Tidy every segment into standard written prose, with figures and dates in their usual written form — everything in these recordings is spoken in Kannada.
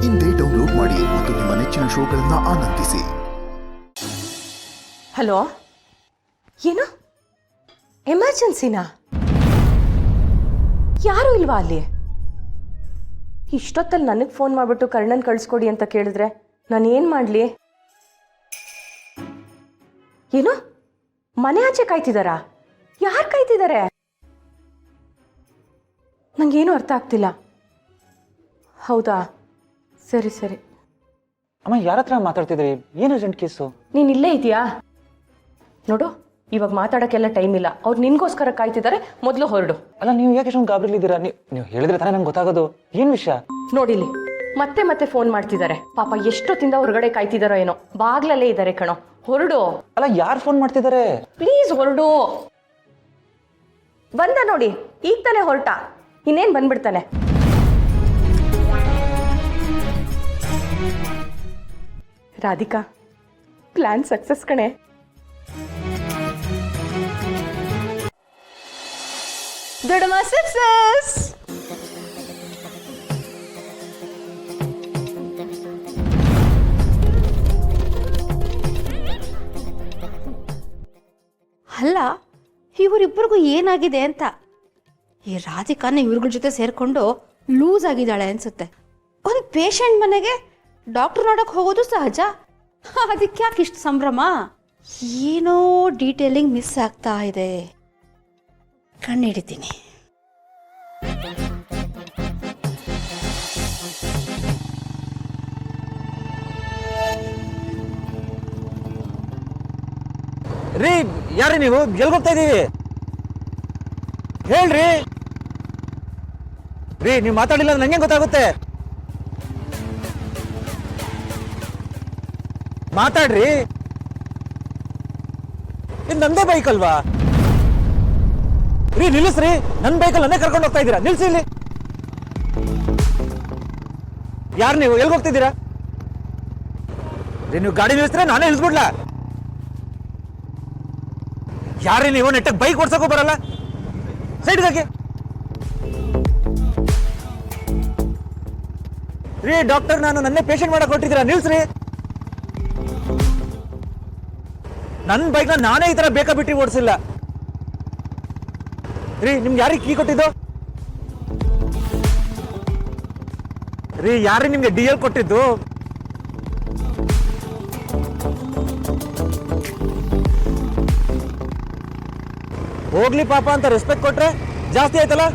ಇಂದೇ ಡೌನ್ಲೋಡ್ ಮಾಡಿ ಮತ್ತು ನಿಮ್ಮ ನೆಚ್ಚಿನ ಶೋಗಳನ್ನು ಆನಂದಿಸಿ. ಹಲೋ, ಏನು ಎಮರ್ಜೆನ್ಸಿನಾ? ಯಾರೂ ಇಲ್ವಾ ಅಲ್ಲಿ? ಇಷ್ಟೊತ್ತಲ್ಲಿ ನನಗೆ ಫೋನ್ ಮಾಡಿಬಿಟ್ಟು ಕರ್ಣನ್ ಕಳಿಸ್ಕೊಡಿ ಅಂತ ಕೇಳಿದ್ರೆ ನಾನು ಏನು ಮಾಡಲಿ? ಏನು ಮನೆ ಆಚೆ ಕಾಯ್ತಿದ್ದಾರಾ? ಯಾರು ಕಾಯ್ತಿದ್ದಾರೆ? ನಂಗೇನು ಅರ್ಥ ಆಗ್ತಿಲ್ಲ. ಹೌದಾ, ಸರಿ ಸರಿ. ಅಮ್ಮ, ಯಾರ ಹತ್ರ ಮಾತಾಡ್ತಿದ್ರಿ? ಏನು ಅರ್ಜೆಂಟ್ ಕೇಸು? ನೀನು ಇಲ್ಲೇ ಇದೆಯಾ? ನೋಡು, ಇವಾಗ ಮಾತಾಡೋಕ್ಕೆಲ್ಲ ಟೈಮ್ ಇಲ್ಲ. ಅವ್ರು ನಿನ್ಗೋಸ್ಕರ ಕಾಯ್ತಿದ್ದಾರೆ, ಮೊದಲು ಹೊರಡು. ಅಲ್ಲ, ನೀವು ಯಾಕೆ ಇಷ್ಟೊಂದು ಗಾಬರಿಲಿದ್ದೀರಾ? ನೀವು ಹೇಳಿದ್ರೆ ತಾನೇ ನಂಗೆ ಗೊತ್ತಾಗೋದು. ಏನು ವಿಷಯ? ನೋಡಿಲಿ, ಮತ್ತೆ ಮತ್ತೆ ಫೋನ್ ಮಾಡ್ತಿದ್ದಾರೆ. ಪಾಪ ಎಷ್ಟೊತ್ತಿಂದ ಹೊರಗಡೆ ಕಾಯ್ತಿದ್ದಾರೋ ಏನೋ. ಬಾಗ್ಲಲ್ಲೇ ಇದ್ದಾರೆ ಕಣೋ, ಹೊರಡು. ಅಲ್ಲ, ಯಾರು ಫೋನ್ ಮಾಡ್ತಿದ್ದಾರೆ? ಪ್ಲೀಸ್ ಹೊರಡು. ಬಂದ ನೋಡಿ, ಈಗ ತಾನೇ ಹೊರಟ, ಇನ್ನೇನು ಬಂದ್ಬಿಡ್ತಾನೆ. ರಾಧಿಕಾ, ಪ್ಲಾನ್ ಸಕ್ಸಸ್ ಕಣೆ. ದೊಡ್ಡಮ್ಮ ಸಕ್ಸಸ್. ಅಲ್ಲ, ಇವರಿಬ್ಬರಿಗೂ ಏನಾಗಿದೆ ಅಂತ. ಈ ರಾಧಿಕಾನ ಇವ್ರಗಳ ಜೊತೆ ಸೇರ್ಕೊಂಡು ಲೂಸ್ ಆಗಿದ್ದಾಳೆ ಅನ್ಸುತ್ತೆ. ಒಂದು ಪೇಷಂಟ್ ಮನೆಗೆ ಡಾಕ್ಟರ್ ನೋಡಕ್ ಹೋಗೋದು ಸಹಜ, ಅದಕ್ಕೆ ಯಾಕೆ ಇಷ್ಟು ಸಂಭ್ರಮ? ಏನೋ ಡೀಟೇಲಿಂಗ್ ಮಿಸ್ ಆಗ್ತಾ ಇದೆ. ಕಣ್ಣಿಡಿತೀನಿ. ರೀ, ಯಾರೇ ನೀವು? ಎಲ್ಗೋಗ್ತಾ ಇದ್ದೀವಿ ಹೇಳ್ರಿ. ರೀ, ನೀವು ಮಾತಾಡಿಲ್ಲ ಅಂದ್ರೆ ನಂಗೆ ಗೊತ್ತಾಗುತ್ತೆ. ಮಾತಾಡ್ರಿ. ಇದು ನಂದೇ ಬೈಕ್ ಅಲ್ವಾ? ರೀ, ನಿಲ್ಲಿಸ್ರಿ. ನನ್ನ ಬೈಕಲ್ಲಿ ನನ್ನೇ ಕರ್ಕೊಂಡು ಹೋಗ್ತಾ ಇದ್ದೀರಾ? ನಿಲ್ಸಿ ಇಲ್ಲಿ. ಯಾರು ನೀವು? ಎಲ್ಗೆ ಹೋಗ್ತಿದ್ದೀರಾ? ರೀ, ನೀವು ಗಾಡಿ ನಿಲ್ಲಿಸ್ರೆ ನಾನೇ ನಿಲ್ಸ್ಬಿಡ್ಲಾ? ಯಾರೇ ನೀವು? ನೆಟ್ಟಗೆ ಬೈಕ್ ಓಡ್ಸಕ್ಕೂ ಬರಲ್ಲ. ಸೈಡ್ಗಾಗೆ. ರೀ ಡಾಕ್ಟರ್, ನಾನು ನನ್ನೇ ಪೇಷಂಟ್ ಮಾಡಕ್ ಹೊರಟಿದ್ದೀರಾ? ನಿಲ್ಸ್ರಿ. ನನ್ನ ಬೈಕ್ನ ನಾನೇ ಈ ತರ ಬೇಕಾ ಬಿಟ್ಟು ಓಡಿಸಿಲ್ಲ. ರೀ, ನಿಮ್ಗೆ ಯಾರಿಗೆ ಕೀ ಕೊಟ್ಟಿದ್ದು? ರೀ, ಯಾರೇ ನಿಮ್ಗೆ DL ಕೊಟ್ಟಿದ್ದು? ಹೋಗ್ಲಿ ಪಾಪ ಅಂತ ರೆಸ್ಪೆಕ್ಟ್ ಕೊಟ್ರೆ ಜಾಸ್ತಿ ಆಯ್ತಲ್ಲ.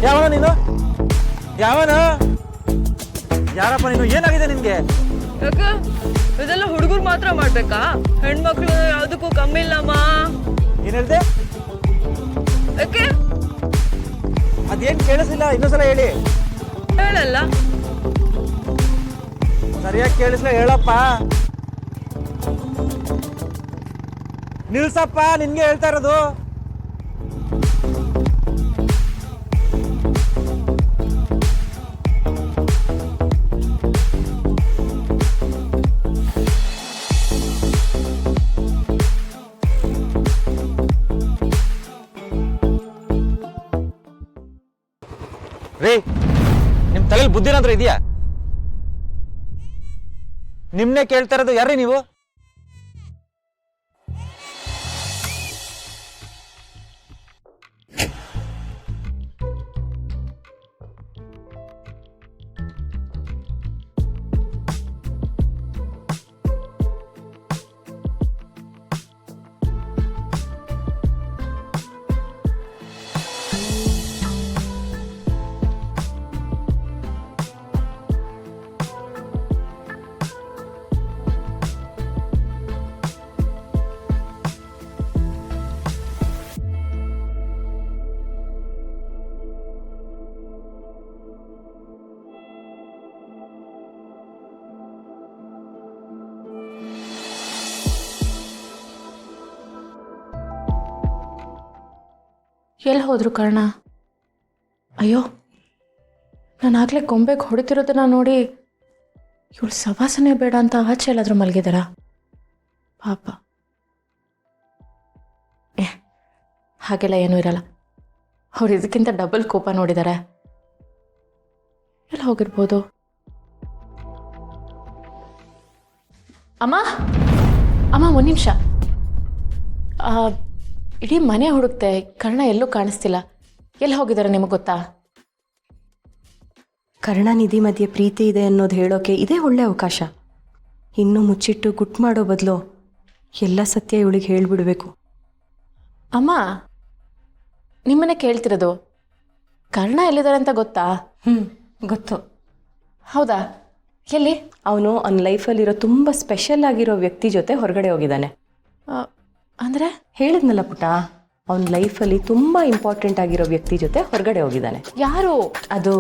ಯಾವನ ನೀನು? ಯಾವನ? ಯಾರಪ್ಪ ನೀನು? ಏನಾಗಿದೆ ನಿನ್ಗೆ? ಯಾಕೆ ಇದೆಲ್ಲ ಹುಡುಗರು ಮಾತ್ರ ಮಾಡ್ಬೇಕಾ? ಹೆಣ್ಮಕ್ಳು ಯಾವ್ದಕ್ಕೂ ಕಮ್ಮಿ ಇಲ್ಲಮ್ಮ. ಏನ್ ಹೇಳ್ದೆ? ಯಾಕೆ? ಅದೇನ್ ಕೇಳಿಸಿಲ್ಲ, ಇನ್ನೊಂದ್ಸಲ ಹೇಳಿ. ಹೇಳಲ್ಲ. ಸರಿಯಾಗಿ ಕೇಳಿಸ್ಲ, ಹೇಳಪ್ಪ. ನಿಲ್ಸಪ್ಪ, ನಿನ್ಗೆ ಹೇಳ್ತಾ ಇರೋದು. ರೀ, ನಿಮ್ ತಲೆಯಲ್ಲಿ ಬುದ್ಧಿನಾದ್ರೂ ಇದೆಯಾ? ನಿಮ್ನೆ ಕೇಳ್ತಾ ಇರೋದು. ಯಾರೀ ನೀವು? ಎಲ್ಲಿ ಹೋದ್ರು ಕರ್ಣ? ಅಯ್ಯೋ, ನಾನಾಗಲೇ ಗೊಂಬೆಗೆ ಹೊಡಿತಿರೋದನ್ನ ನೋಡಿ ಇವಳು ಸವಾಸನೆ ಬೇಡ ಅಂತ ಆಚೆ ಎಲ್ಲಾದ್ರೂ ಮಲಗಿದಾರ? ಪಾಪ. ಹಾಗೆಲ್ಲ ಏನೂ ಇರಲ್ಲ. ಅವ್ರು ಇದಕ್ಕಿಂತ ಡಬಲ್ ಕೋಪ ನೋಡಿದ್ದಾರೆ. ಎಲ್ಲಿ ಹೋಗಿರ್ಬೋದು? ಅಮ್ಮ ಅಮ್ಮ ಒಂದು ನಿಮಿಷ. ಇಡೀ ಮನೆ ಹುಡುಕ್ತೆ, ಕರ್ಣ ಎಲ್ಲೂ ಕಾಣಿಸ್ತಿಲ್ಲ. ಎಲ್ಲಿ ಹೋಗಿದ್ದಾರೆ ನಿಮಗೆ ಗೊತ್ತಾ? ಕರ್ಣ ನಿಧಿ ಮಧ್ಯೆ ಪ್ರೀತಿ ಇದೆ ಅನ್ನೋದು ಹೇಳೋಕೆ ಇದೇ ಒಳ್ಳೆ ಅವಕಾಶ. ಇನ್ನೂ ಮುಚ್ಚಿಟ್ಟು ಗುಟ್ ಮಾಡೋ ಬದಲು ಎಲ್ಲ ಸತ್ಯ ಇವಳಿಗೆ ಹೇಳಿಬಿಡಬೇಕು. ಅಮ್ಮ, ನಿಮ್ಮನೆ ಕೇಳ್ತಿರೋದು. ಕರ್ಣ ಎಲ್ಲಿದ್ದಾರೆ ಅಂತ ಗೊತ್ತಾ? ಗೊತ್ತು. ಹೌದಾ? ಎಲ್ಲಿ? ಅವನು ಅವನ ಲೈಫಲ್ಲಿರೋ ತುಂಬ ಸ್ಪೆಷಲ್ ಆಗಿರೋ ವ್ಯಕ್ತಿ ಜೊತೆ ಹೊರಗಡೆ ಹೋಗಿದ್ದಾನೆ. ಅಂದರೆ? ಹೇಳಿದ್ನಲ್ಲ ಪುಟ್ಟ, ಅವನ ಲೈಫಲ್ಲಿ ತುಂಬ ಇಂಪಾರ್ಟೆಂಟ್ ಆಗಿರೋ ವ್ಯಕ್ತಿ ಜೊತೆ ಹೊರಗಡೆ ಹೋಗಿದ್ದಾನೆ. ಯಾರು ಅದು?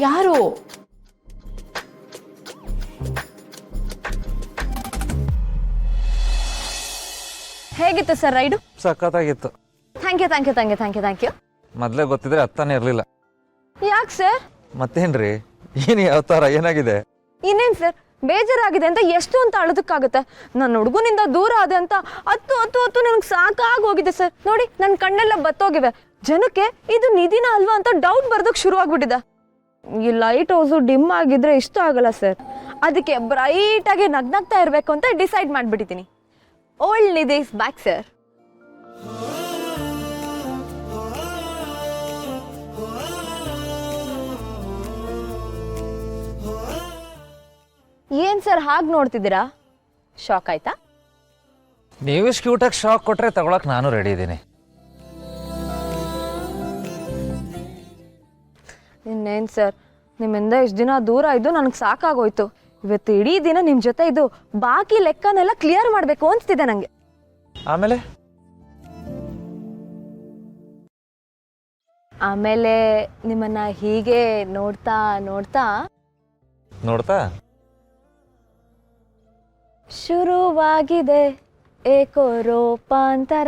ಯಾರು? ಹೇಗಿತ್ತು ಸರ್ ರೈಡು? ಸಖತ್ತಾಗಿತ್ತು. Thank you thank you thank you thank you thank you. ಮೊದಲೇ ಗೊತ್ತಿದ್ರೆ ಹತ್ತಾನೆ ಇರಲಿಲ್ಲ. ಯಾಕೆ ಸರ್? ಮತ್ತೇನ್ರಿ, ಏನು ಯಾವ ಥರ ಏನಾಗಿದೆ? ಇನ್ನೇನು ಸರ್, ಬೇಜಾರಾಗಿದೆ ಅಂತ ಎಷ್ಟು ಅಂತ ಅಳೋದಕ್ಕಾಗುತ್ತೆ? ನನ್ನ ಹುಡುಗನಿಂದ ದೂರ ಆದೆ ಅಂತ ಹತ್ತು ಹತ್ತು ಹತ್ತು ನನಗೆ ಸಾಕಾಗಿ ಹೋಗಿದೆ ಸರ್. ನೋಡಿ ನನ್ನ ಕಣ್ಣೆಲ್ಲ ಬತ್ತೋಗಿವೆ. ಜನಕ್ಕೆ ಇದು ನಿಧಿನ ಅಲ್ವಾ ಅಂತ ಡೌಟ್ ಬರ್ದಕ್ಕೆ ಶುರು ಆಗ್ಬಿಟ್ಟಿದೆ. ಈ ಲೈಟ್ ಹೌಸು ಡಿಮ್ ಆಗಿದ್ರೆ ಇಷ್ಟ ಆಗಲ್ಲ ಸರ್. ಅದಕ್ಕೆ ಬ್ರೈಟಾಗಿ ನಗ್ನಗ್ತಾ ಇರಬೇಕು ಅಂತ ಡಿಸೈಡ್ ಮಾಡಿಬಿಟ್ಟಿದ್ದೀನಿ. Old Nidhi is back sir. ಏನ್ ಸರ್ ಹಾಗೆ ನೋಡ್ತಿದ್ದೀರಾ? ಶಾಕ್ ಆಯ್ತಾ? ನೀವಿಷ್ಟು ಕ್ಯೂಟಾಗಿ ಶಾಕ್ ಕೊಟ್ರೆ ತಗೊಳಕ್ ನಾನು ರೆಡಿ ಇದ್ದೀನಿ. ಇನ್ನೇನು ಸರ್, ನಿಮ್ಮಿಂದ ಇಷ್ಟು ದಿನ ದೂರ ಇದ್ದು ನನಗೆ ಸಾಕಾಗೋಯ್ತು. ಇವತ್ತು ಇಡೀ ದಿನ ನಿಮ್ಮ ಜೊತೆ ಇದು ಬಾಕಿ ಲೆಕ್ಕನೆಲ್ಲ ಕ್ಲಿಯರ್ ಮಾಡಬೇಕು ಅನ್ಸ್ತಿದೆ ನನಗೆ. ಆಮೇಲೆ ನಿಮ್ಮನ್ನ ಹೀಗೆ ನೋಡ್ತಾ ನೋಡ್ತಾ ಶುರುವಾಗಿದೆ ಏಕೋ ರೂಪಾಂತರ.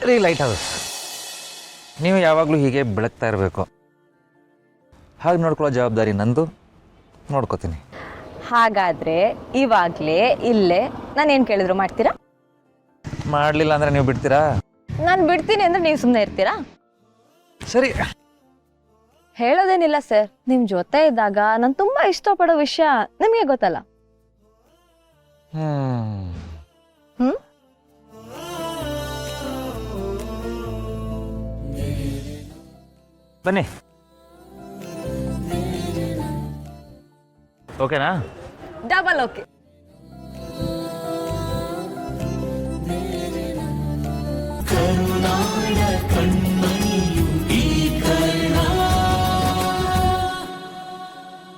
ರೀ ಲೈಟ್ ಹೌಸ್, ನೀವು ಯಾವಾಗಲೂ ಹೀಗೆ ಬೆಳಗ್ತಾ ಇರಬೇಕು. ಹಾಗೆ ನೋಡ್ಕೊಳ್ಳೋ ಜವಾಬ್ದಾರಿ ನಂದು, ನೋಡ್ಕೋತೀನಿ. ಹಾಗಾದ್ರೆ ಇವಾಗಲೇ ಇಲ್ಲೇ ನಾನು ಏನು ಕೇಳಿದ್ರು ಮಾಡ್ತೀರಾ? ಮಾಡಲಿಲ್ಲ ಅಂದರೆ ನೀವು ಬಿಡ್ತೀರಾ? ನಾನು ಬಿಡ್ತೀನಿ ಅಂದ್ರೆ ನೀವು ಸುಮ್ಮನೆ ಇರ್ತೀರಾ? ಸರಿ, ಹೇಳೋದೇನಿಲ್ಲ ಸರ್, ನಿಮ್ಮ ಜೊತೆ ಇದ್ದಾಗ ನಾನು ತುಂಬ ಇಷ್ಟಪಡೋ ವಿಷಯ ನಿಮಗೆ ಗೊತ್ತಲ್ಲ. ಬನ್ನಿ. ಓಕೆನಾ? Double okay. ಕರುನಾಡ ಕಣ್ಣ